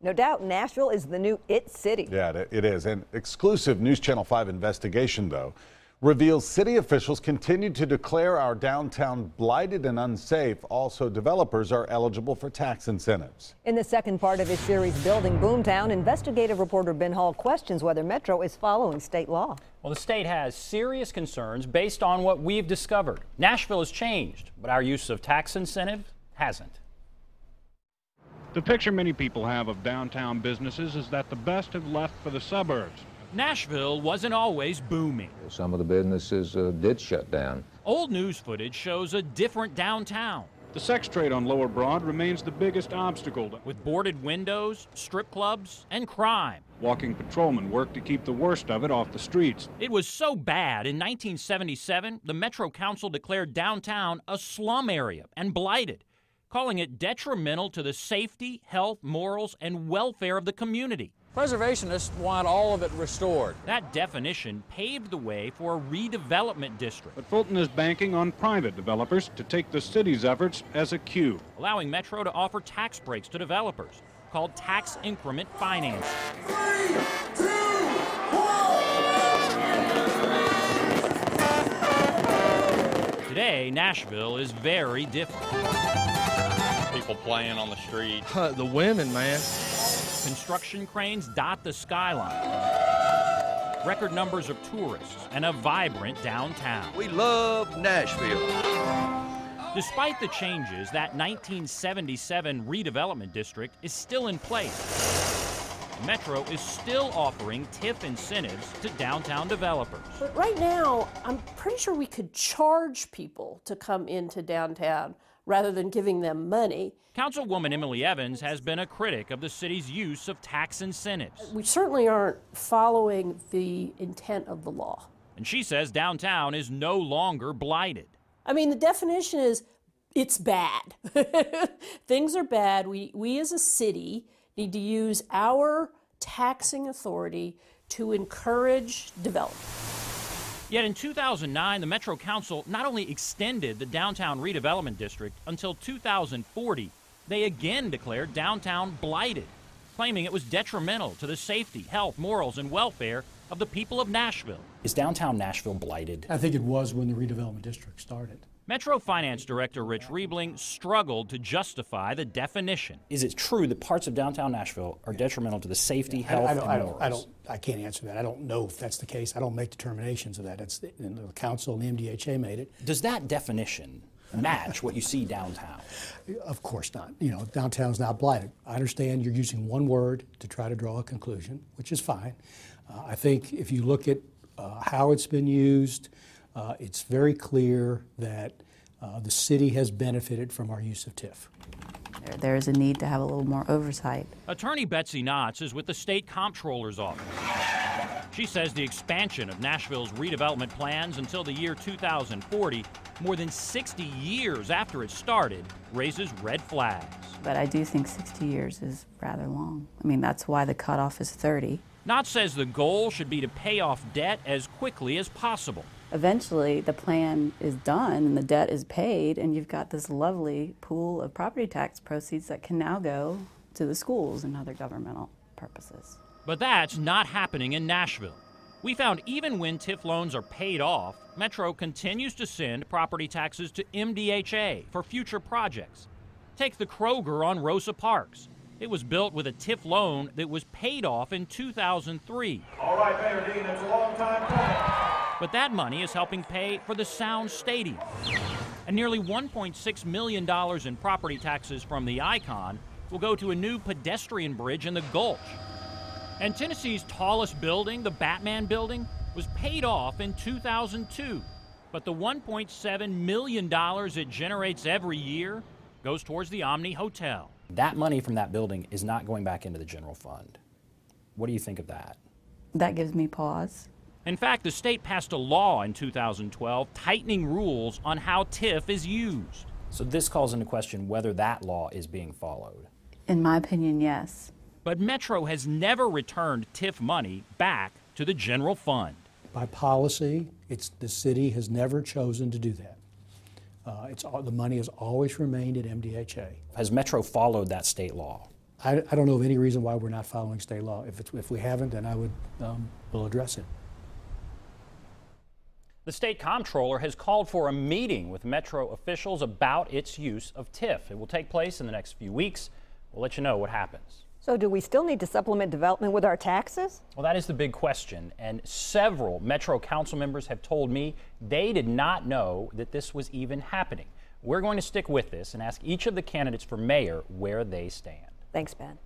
No doubt Nashville is the new it city. Yeah, it is. An exclusive News Channel 5 investigation, though, reveals city officials continue to declare our downtown blighted and unsafe. Also, developers are eligible for tax incentives. In the second part of his series, Building Boomtown, investigative reporter Ben Hall questions whether Metro is following state law. Well, the state has serious concerns based on what we've discovered. Nashville has changed, but our use of tax incentives hasn't. The picture many people have of downtown businesses is that the best have left for the suburbs. Nashville wasn't always booming. Some of the businesses did shut down. Old news footage shows a different downtown. The sex trade on Lower Broad remains the biggest obstacle. With boarded windows, strip clubs, and crime. Walking patrolmen work to keep the worst of it off the streets. It was so bad in 1977, the Metro Council declared downtown a slum area and blighted, calling it detrimental to the safety, health, morals, and welfare of the community. Preservationists want all of it restored. That definition paved the way for a redevelopment district. But Fulton is banking on private developers to take the city's efforts as a cue, allowing Metro to offer tax breaks to developers called tax increment financing. 3, 2, 1. Today, Nashville is very different. People playing on the street. The women, man. Construction cranes dot the skyline. Record numbers of tourists and a vibrant downtown. We love Nashville. Despite the changes, that 1977 redevelopment district is still in place. Metro is still offering TIF incentives to downtown developers. But right now, I'm pretty sure we could charge people to come into downtown rather than giving them money. Councilwoman Emily Evans has been a critic of the city's use of tax incentives. We certainly aren't following the intent of the law. And she says downtown is no longer blighted. I mean, the definition is it's bad. Things are bad. We as a city need to use our taxing authority to encourage development. Yet in 2009, the Metro Council not only extended the downtown redevelopment district until 2040, they again declared downtown blighted, claiming it was detrimental to the safety, health, morals, and welfare of the people of Nashville. Is downtown Nashville blighted? I think it was when the redevelopment district started. Metro Finance Director Rich Riebling struggled to justify the definition. Is it true that parts of downtown Nashville are detrimental to the safety, health, and morals? I can't answer that. I don't know if that's the case. I don't make determinations of that. That's the council and the MDHA made it. Does that definition match what you see downtown? Of course not. You know, downtown's not blighted. I understand you're using one word to try to draw a conclusion, which is fine. I think if you look at how it's been used, it's very clear that the city has benefited from our use of TIF. There is a need to have a little more oversight. Attorney Betsy Knotts is with the State Comptroller's Office. She says the expansion of Nashville's redevelopment plans until the year 2040, more than 60 years after it started, raises red flags. But I do think 60 years is rather long. I mean, that's why the cutoff is 30. Knotts says the goal should be to pay off debt as quickly as possible. Eventually, the plan is done and the debt is paid, and you've got this lovely pool of property tax proceeds that can now go to the schools and other governmental purposes. But that's not happening in Nashville. We found even when TIF loans are paid off, Metro continues to send property taxes to MDHA for future projects. Take the Kroger on Rosa Parks. It was built with a TIF loan that was paid off in 2003. All right, Mayor Dean, that's a long time coming. But that money is helping pay for the Sound Stadium. And nearly $1.6 million in property taxes from the Icon will go to a new pedestrian bridge in the Gulch. And Tennessee's tallest building, the Batman Building, was paid off in 2002. But the $1.7 million it generates every year goes towards the Omni Hotel. That money from that building is not going back into the general fund. What do you think of that? That gives me pause. In fact, the state passed a law in 2012 tightening rules on how TIF is used. So this calls into question whether that law is being followed. In my opinion, yes. But Metro has never returned TIF money back to the general fund. By policy, the city has never chosen to do that. The money has always remained at MDHA. Has Metro followed that state law? I don't know of any reason why we're not following state law. If we haven't, then I would will address it. The state comptroller has called for a meeting with Metro officials about its use of TIF. It will take place in the next few weeks. We'll let you know what happens. So do we still need to supplement development with our taxes? Well, that is the big question, and several Metro council members have told me they did not know that this was even happening. We're going to stick with this and ask each of the candidates for mayor where they stand. Thanks, Ben.